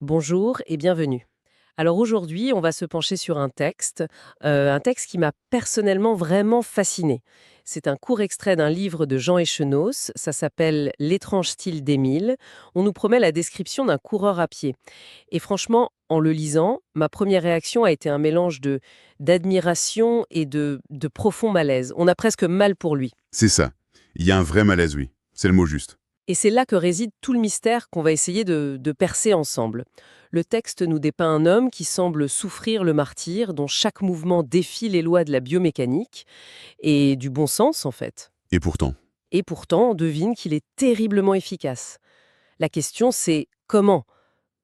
Bonjour et bienvenue. Alors aujourd'hui, on va se pencher sur un texte qui m'a personnellement vraiment fasciné. C'est un court extrait d'un livre de Jean Echenoz, ça s'appelle L'étrange style d'Émile. On nous promet la description d'un coureur à pied. Et franchement, en le lisant, ma première réaction a été un mélange d'admiration et de profond malaise. On a presque mal pour lui. C'est ça. Il y a un vrai malaise, oui. C'est le mot juste. Et c'est là que réside tout le mystère qu'on va essayer de percer ensemble. Le texte nous dépeint un homme qui semble souffrir le martyre, dont chaque mouvement défie les lois de la biomécanique et du bon sens, en fait. Et pourtant, Et pourtant, on devine qu'il est terriblement efficace. La question, c'est comment?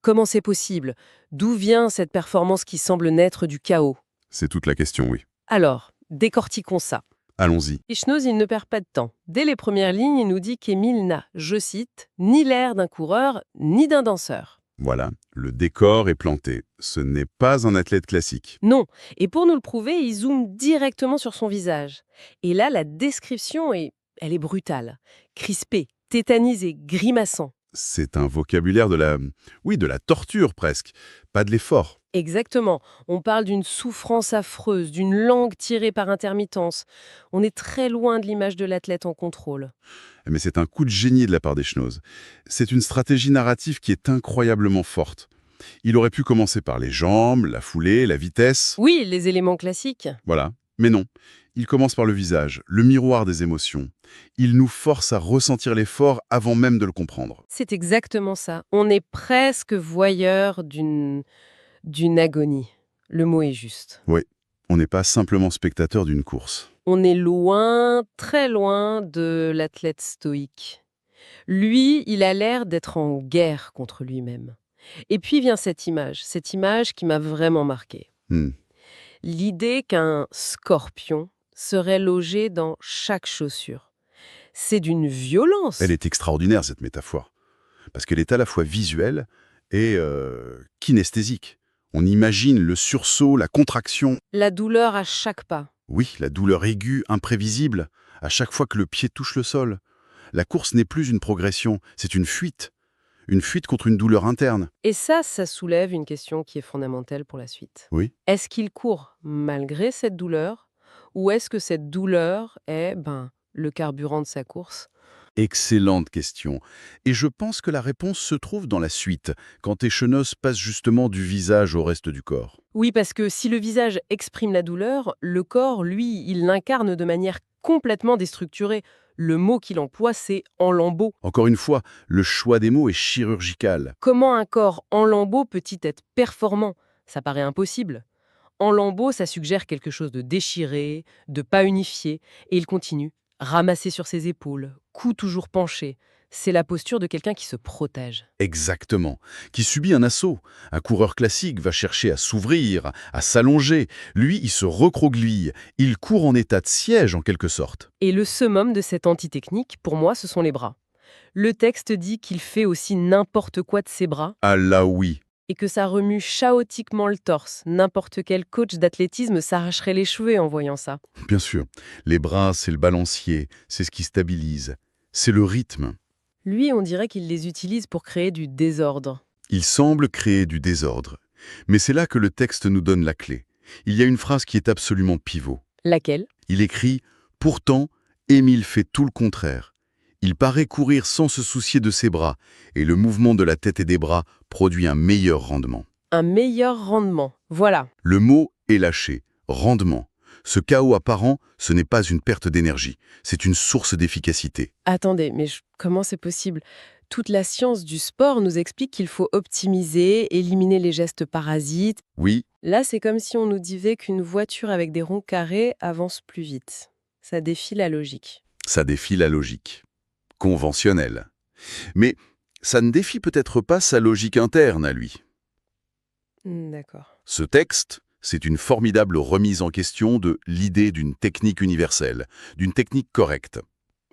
Comment c'est possible? D'où vient cette performance qui semble naître du chaos? c'est toute la question, oui. Alors, décortiquons ça. Allons-y. Ishnoz, il ne perd pas de temps. Dès les premières lignes, il nous dit qu'Émile n'a, je cite, ni l'air d'un coureur, ni d'un danseur. Voilà, le décor est planté. Ce n'est pas un athlète classique. Non. Et pour nous le prouver, il zoome directement sur son visage. Et là, la description elle est brutale. Crispé, tétanisé, grimaçant. C'est un vocabulaire de la torture presque, pas de l'effort. Exactement. On parle d'une souffrance affreuse, d'une langue tirée par intermittence. On est très loin de l'image de l'athlète en contrôle. Mais c'est un coup de génie de la part des Schnoz. C'est une stratégie narrative qui est incroyablement forte. Il aurait pu commencer par les jambes, la foulée, la vitesse. Oui, les éléments classiques. Voilà. Mais non. Il commence par le visage, le miroir des émotions. Il nous force à ressentir l'effort avant même de le comprendre. C'est exactement ça. On est presque voyeur d'une agonie. Le mot est juste. Oui, on n'est pas simplement spectateur d'une course. On est loin, très loin de l'athlète stoïque. Lui, il a l'air d'être en guerre contre lui-même. Et puis vient cette image qui m'a vraiment marquée. Hmm. L'idée qu'un scorpion serait logé dans chaque chaussure. C'est d'une Elle violence. est extraordinaire, cette métaphore, parce qu'elle est à la fois visuelle et kinesthésique. On imagine le sursaut, la contraction, La douleur à chaque pas. oui, la douleur aiguë, imprévisible, à chaque fois que le pied touche le sol. La course n'est plus une progression, c'est une fuite contre une douleur interne. Et ça soulève une question qui est fondamentale pour la suite. Oui. Est-ce qu'il court malgré cette douleur ou est-ce que cette douleur est le carburant de sa course? Excellente question. Et je pense que la réponse se trouve dans la suite, quand Échenos passe justement du visage au reste du corps. Oui, parce que si le visage exprime la douleur, le corps, lui, il l'incarne de manière complètement déstructurée. Le mot qu'il emploie, c'est en lambeaux. Encore une fois, le choix des mots est chirurgical. Comment un corps en lambeaux peut-il être performant? Ça paraît impossible. En lambeaux, ça suggère quelque chose de déchiré, de pas unifié, et il continue, ramassé sur ses épaules, cou toujours penché. C'est la posture de quelqu'un qui se protège. Exactement. Qui subit un assaut. Un coureur classique va chercher à s'ouvrir, à s'allonger. Lui, il se recroqueville. Il court en état de siège, en quelque sorte. Et le summum de cette antitechnique, pour moi, ce sont les bras. Le texte dit qu'il fait aussi n'importe quoi de ses bras Ah là oui. et que ça remue chaotiquement le torse. N'importe quel coach d'athlétisme s'arracherait les cheveux en voyant ça. Bien sûr. Les bras, c'est le balancier. C'est ce qui stabilise. C'est le rythme. Lui, on dirait qu'il les utilise pour créer du désordre. Il semble créer du désordre. Mais c'est là que le texte nous donne la clé. Il y a une phrase qui est absolument pivot. Laquelle? Il écrit « Pourtant, Émile fait tout le contraire. Il paraît courir sans se soucier de ses bras, et le mouvement de la tête et des bras produit un meilleur rendement. Un meilleur rendement. Voilà. » Le mot est lâché, rendement. Ce chaos apparent, ce n'est pas une perte d'énergie, c'est une source d'efficacité. Attendez, mais comment c'est possible? Toute la science du sport nous explique qu'il faut optimiser, éliminer les gestes parasites. Oui, Là, c'est comme si on nous disait qu'une voiture avec des ronds carrés avance plus vite. Ça défie la logique. ça défie la logique. Conventionnelle. Mais ça ne défie peut-être pas sa logique interne à lui. D'accord. Ce texte, c'est une formidable remise en question de l'idée d'une technique universelle, d'une technique correcte.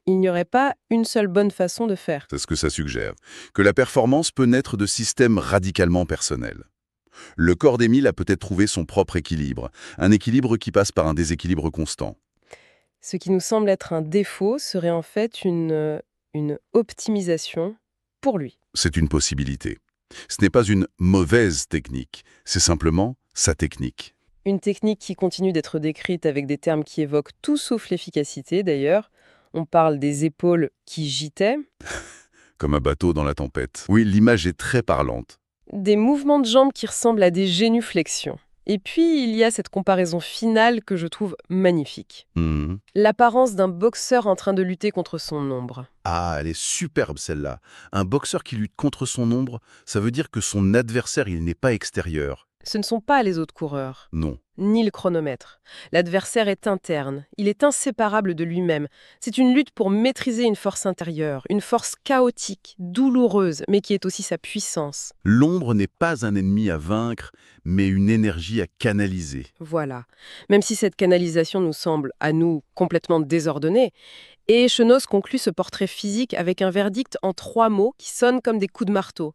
Il n'y aurait pas une seule bonne façon de faire. C'est ce que ça suggère. Que la performance peut naître de systèmes radicalement personnels. Le corps d'Émile a peut-être trouvé son propre équilibre, un équilibre qui passe par un déséquilibre constant. Ce qui nous semble être un défaut serait en fait une optimisation pour lui. C'est une possibilité. Ce n'est pas une mauvaise technique, c'est simplement sa technique. Une technique qui continue d'être décrite avec des termes qui évoquent tout sauf l'efficacité, d'ailleurs. On parle des épaules qui gîtaient, Comme un bateau dans la tempête. Oui, l'image est très parlante. des mouvements de jambes qui ressemblent à des génuflexions. Et puis, il y a cette comparaison finale que je trouve magnifique. Mhm. L'apparence d'un boxeur en train de lutter contre son ombre. Ah, elle est superbe celle-là. Un boxeur qui lutte contre son ombre, ça veut dire que son adversaire, il n'est pas extérieur. Ce ne sont pas les autres coureurs, Non. ni le chronomètre. L'adversaire est interne, il est inséparable de lui-même. C'est une lutte pour maîtriser une force intérieure, une force chaotique, douloureuse, mais qui est aussi sa puissance. L'ombre n'est pas un ennemi à vaincre, mais une énergie à canaliser. Voilà. Même si cette canalisation nous semble, à nous, complètement désordonnée, et Echenoz conclut ce portrait physique avec un verdict en 3 mots qui sonnent comme des coups de marteau.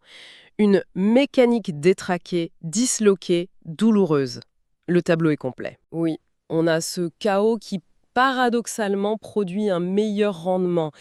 Une mécanique détraquée, disloquée, douloureuse. Le tableau est complet. Oui, on a ce chaos qui, paradoxalement, produit un meilleur rendement.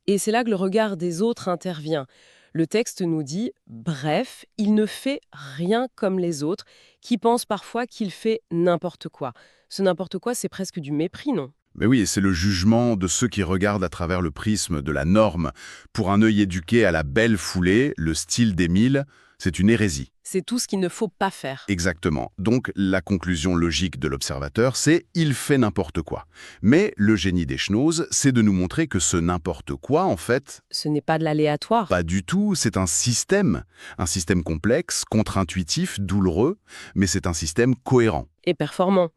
Et c'est là que le regard des autres intervient. Le texte nous dit, bref, il ne fait rien comme les autres, qui pensent parfois qu'il fait n'importe quoi. Ce n'importe quoi, c'est presque du mépris, non? Mais oui, c'est le jugement de ceux qui regardent à travers le prisme de la norme. Pour un œil éduqué à la belle foulée, le style d'Émile, c'est une hérésie. C'est tout ce qu'il ne faut pas faire. Exactement. Donc, la conclusion logique de l'observateur, c'est « il fait n'importe quoi ». Mais le génie d'Echenoz, c'est de nous montrer que ce n'importe quoi, en fait, Ce n'est pas de l'aléatoire. pas du tout, c'est un système. Un système complexe, contre-intuitif, douloureux, mais c'est un système cohérent. Et performant.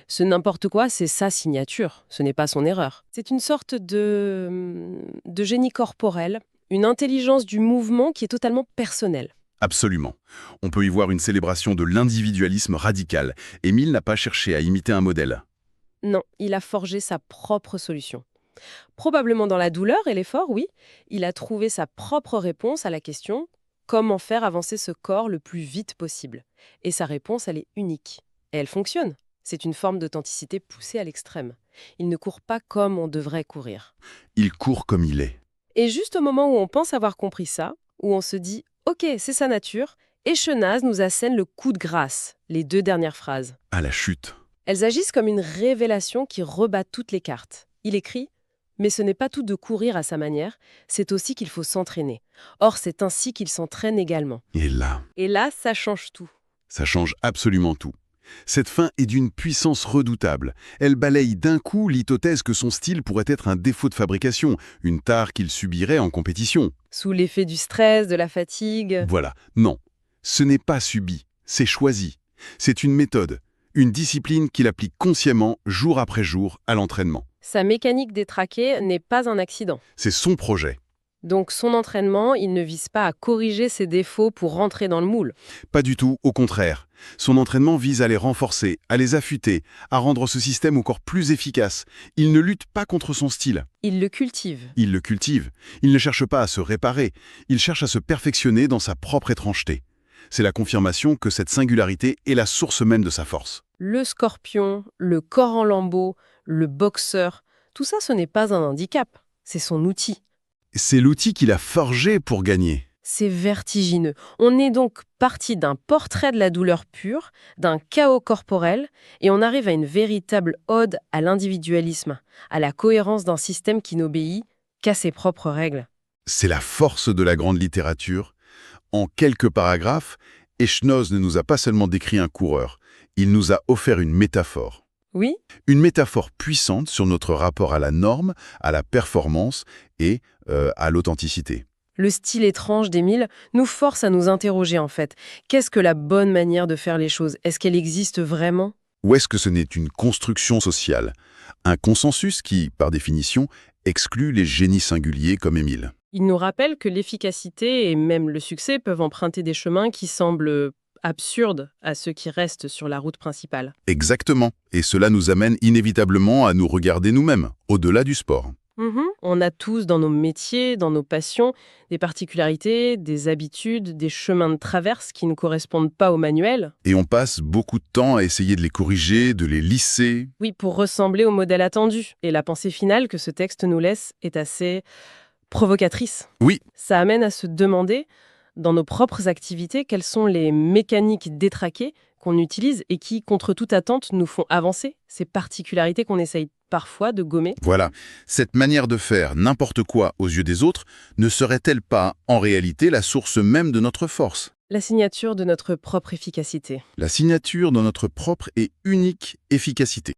Ce n'importe quoi, c'est sa signature, ce n'est pas son erreur. C'est une sorte de génie corporel, une intelligence du mouvement qui est totalement personnelle. Absolument. On peut y voir une célébration de l'individualisme radical. Émile n'a pas cherché à imiter un modèle. Non, il a forgé sa propre solution. Probablement dans la douleur et l'effort, oui, il a trouvé sa propre réponse à la question « Comment faire avancer ce corps le plus vite possible ?» Et sa réponse, elle est unique. Et elle fonctionne. C'est une forme d'authenticité poussée à l'extrême. Il ne court pas comme on devrait courir. Il court comme il est. Et juste au moment où on pense avoir compris ça, où on se dit « Ok, c'est sa nature », Echenoz nous assène le coup de grâce, les 2 dernières phrases. À la chute. Elles agissent comme une révélation qui rebat toutes les cartes. Il écrit « Mais ce n'est pas tout de courir à sa manière, c'est aussi qu'il faut s'entraîner. Or, c'est ainsi qu'il s'entraîne également. Et » Et là, ça change tout. ça change absolument tout. Cette fin est d'une puissance redoutable. Elle balaye d'un coup l'hypothèse que son style pourrait être un défaut de fabrication, une tare qu'il subirait en compétition. Sous l'effet du stress, de la fatigue. Voilà, non. Ce n'est pas subi, c'est choisi. C'est une méthode, une discipline qu'il applique consciemment, jour après jour, à l'entraînement. Sa mécanique détraquée n'est pas un accident. C'est son projet. Donc son entraînement, il ne vise pas à corriger ses défauts pour rentrer dans le moule. Pas du tout, au contraire. Son entraînement vise à les renforcer, à les affûter, à rendre ce système encore plus efficace. Il ne lutte pas contre son style. Il le cultive. Il le cultive. Il ne cherche pas à se réparer. Il cherche à se perfectionner dans sa propre étrangeté. C'est la confirmation que cette singularité est la source même de sa force. Le scorpion, le corps en lambeaux, le boxeur, tout ça, ce n'est pas un handicap. C'est son outil. C'est l'outil qu'il a forgé pour gagner. C'est vertigineux. On est donc parti d'un portrait de la douleur pure, d'un chaos corporel, et on arrive à une véritable ode à l'individualisme, à la cohérence d'un système qui n'obéit qu'à ses propres règles. C'est la force de la grande littérature. En quelques paragraphes, Echenoz ne nous a pas seulement décrit un coureur, il nous a offert une métaphore. Oui, Une métaphore puissante sur notre rapport à la norme, à la performance et à l'authenticité. le style étrange d'Émile nous force à nous interroger en fait. Qu'est-ce que la bonne manière de faire les choses? Est-ce qu'elle existe vraiment? Ou est-ce que ce n'est une construction sociale, un consensus qui, par définition, exclut les génies singuliers comme Émile? Il nous rappelle que l'efficacité et même le succès peuvent emprunter des chemins qui semblent absurdes à ceux qui restent sur la route principale. Exactement. Et cela nous amène inévitablement à nous regarder nous-mêmes, au-delà du sport. On a tous dans nos métiers, dans nos passions, des particularités, des habitudes, des chemins de traverse qui ne correspondent pas au manuel. Et on passe beaucoup de temps à essayer de les corriger, de les lisser. Oui, pour ressembler au modèle attendu. Et la pensée finale que ce texte nous laisse est assez provocatrice. Oui. Ça amène à se demander, Dans nos propres activités, quelles sont les mécaniques détraquées qu'on utilise et qui, contre toute attente, nous font avancer, ces particularités qu'on essaye parfois de gommer? Voilà, cette manière de faire n'importe quoi aux yeux des autres ne serait-elle pas, en réalité, la source même de notre force? La signature de notre propre efficacité. La signature de notre propre et unique efficacité.